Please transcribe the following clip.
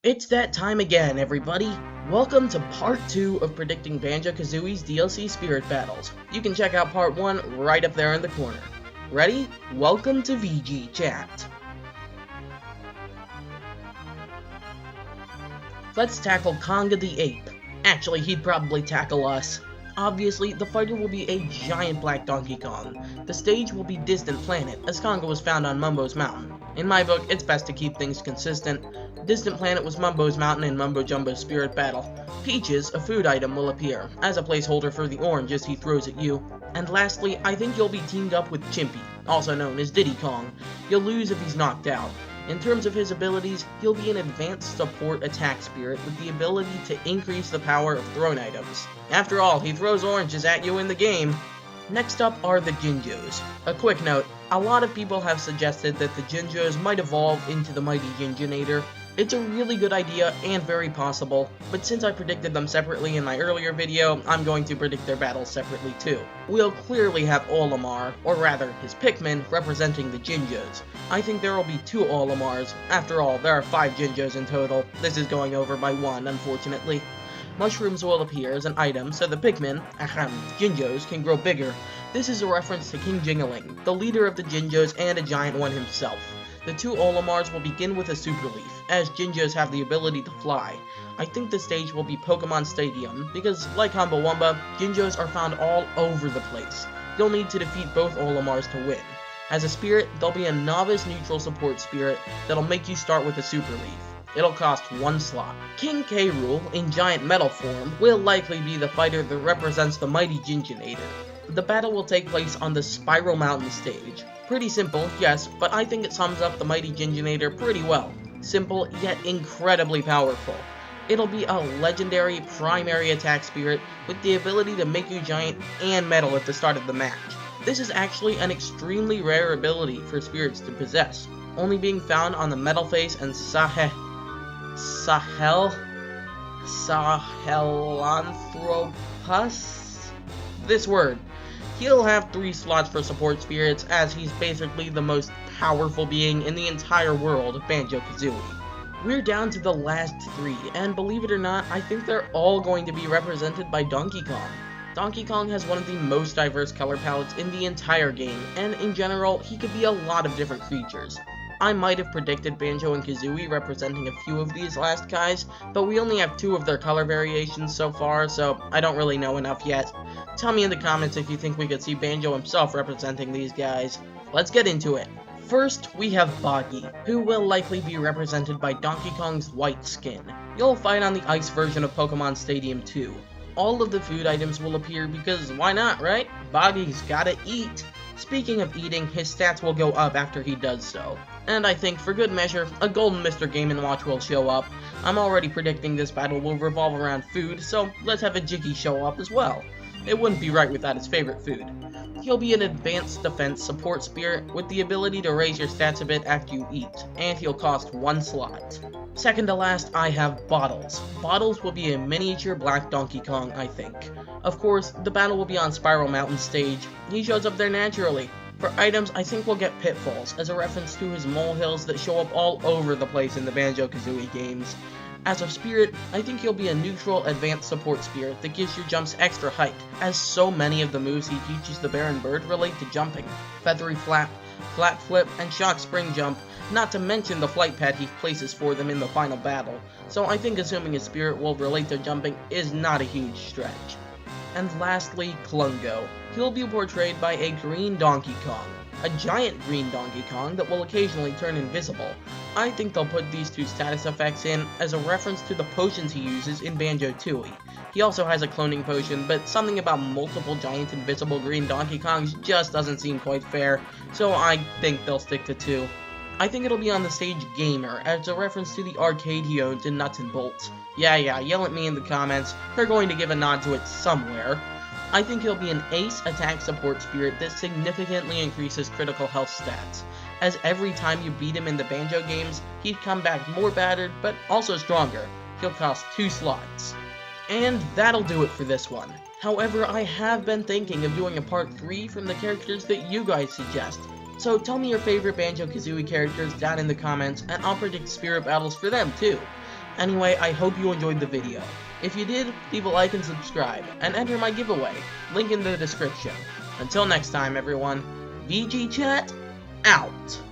It's that time again, everybody! Welcome to part 2 of predicting Banjo-Kazooie's DLC Spirit Battles. You can check out part 1 right up there in the corner. Ready? Welcome to VG Chat. Let's tackle Conga the Ape. Actually, he'd probably tackle us. Obviously, the fighter will be a giant black Donkey Kong. The stage will be Distant Planet, as Conga was found on Mumbo's Mountain. In my book, it's best to keep things consistent. Distant Planet was Mumbo's Mountain in Mumbo Jumbo's Spirit Battle. Peaches, a food item, will appear, as a placeholder for the oranges he throws at you. And lastly, I think you'll be teamed up with Chimpy, also known as Diddy Kong. You'll lose if he's knocked out. In terms of his abilities, he'll be an advanced support attack spirit with the ability to increase the power of thrown items. After all, he throws oranges at you in the game. Next up are the Jinjos. A quick note, a lot of people have suggested that the Jinjos might evolve into the mighty Jinjonator. It's a really good idea and very possible, but since I predicted them separately in my earlier video, I'm going to predict their battles separately too. We'll clearly have Olimar, or rather his Pikmin, representing the Jinjos. I think there will be 2 Olimars. After all, there are 5 Jinjos in total. This is going over by 1, unfortunately. Mushrooms will appear as an item, so the Pikmin, Jinjos, can grow bigger. This is a reference to King Jingaling, the leader of the Jinjos and a giant one himself. The 2 Olimars will begin with a Super Leaf, as Jinjos have the ability to fly. I think the stage will be Pokemon Stadium, because like Humbawamba, Jinjos are found all over the place. You'll need to defeat both Olimars to win. As a spirit, there'll be a novice neutral support spirit that'll make you start with a Super Leaf. It'll cost 1 slot. King K. Rool, in giant metal form, will likely be the fighter that represents the mighty Jinjonator. The battle will take place on the Spiral Mountain stage. Pretty simple, yes, but I think it sums up the mighty Jinjonator pretty well. Simple, yet incredibly powerful. It'll be a legendary primary attack spirit with the ability to make you giant and metal at the start of the match. This is actually an extremely rare ability for spirits to possess, only being found on the Metal Face and Sahelanthropus? This word. He'll have 3 slots for support spirits, as he's basically the most powerful being in the entire world of Banjo-Kazooie. We're down to the last 3, and believe it or not, I think they're all going to be represented by Donkey Kong. Donkey Kong has one of the most diverse color palettes in the entire game, and in general, he could be a lot of different creatures. I might have predicted Banjo and Kazooie representing a few of these last guys, but we only have 2 of their color variations so far, so I don't really know enough yet. Tell me in the comments if you think we could see Banjo himself representing these guys. Let's get into it. First, we have Boggy, who will likely be represented by Donkey Kong's white skin. You'll fight on the ice version of Pokemon Stadium 2. All of the food items will appear because why not, right? Boggy's gotta eat. Speaking of eating, his stats will go up after he does so. And I think, for good measure, a golden Mr. Game & Watch will show up. I'm already predicting this battle will revolve around food, so let's have a Jiggy show up as well. It wouldn't be right without his favorite food. He'll be an advanced defense support spirit with the ability to raise your stats a bit after you eat, and he'll cost 1 slot. Second to last, I have Bottles. Bottles will be a miniature black Donkey Kong, I think. Of course, the battle will be on Spiral Mountain stage. He shows up there naturally. For items, I think we'll get Pitfalls, as a reference to his molehills that show up all over the place in the Banjo-Kazooie games. As a spirit, I think he'll be a neutral advanced support spirit that gives your jumps extra height, as so many of the moves he teaches the Baron Bird relate to jumping. Feathery Flap, Flat Flip, and Shock Spring Jump, not to mention the flight pad he places for them in the final battle, so I think assuming his spirit will relate to jumping is not a huge stretch. And lastly, Klungo. He'll be portrayed by a green Donkey Kong. A giant green Donkey Kong that will occasionally turn invisible. I think they'll put these 2 status effects in as a reference to the potions he uses in Banjo-Tooie. He also has a cloning potion, but something about multiple giant invisible green Donkey Kongs just doesn't seem quite fair, so I think they'll stick to 2. I think it'll be on the stage Gamer, as a reference to the arcade he owns in Nuts and Bolts. Yeah, yell at me in the comments, they're going to give a nod to it somewhere. I think he'll be an ace attack support spirit that significantly increases critical health stats, as every time you beat him in the Banjo games, he'd come back more battered, but also stronger. He'll cost 2 slots. And that'll do it for this one. However, I have been thinking of doing a part 3 from the characters that you guys suggest. So tell me your favorite Banjo-Kazooie characters down in the comments, and I'll predict spirit battles for them too. Anyway, I hope you enjoyed the video. If you did, leave a like and subscribe, and enter my giveaway. Link in the description. Until next time, everyone, VG Chat, out!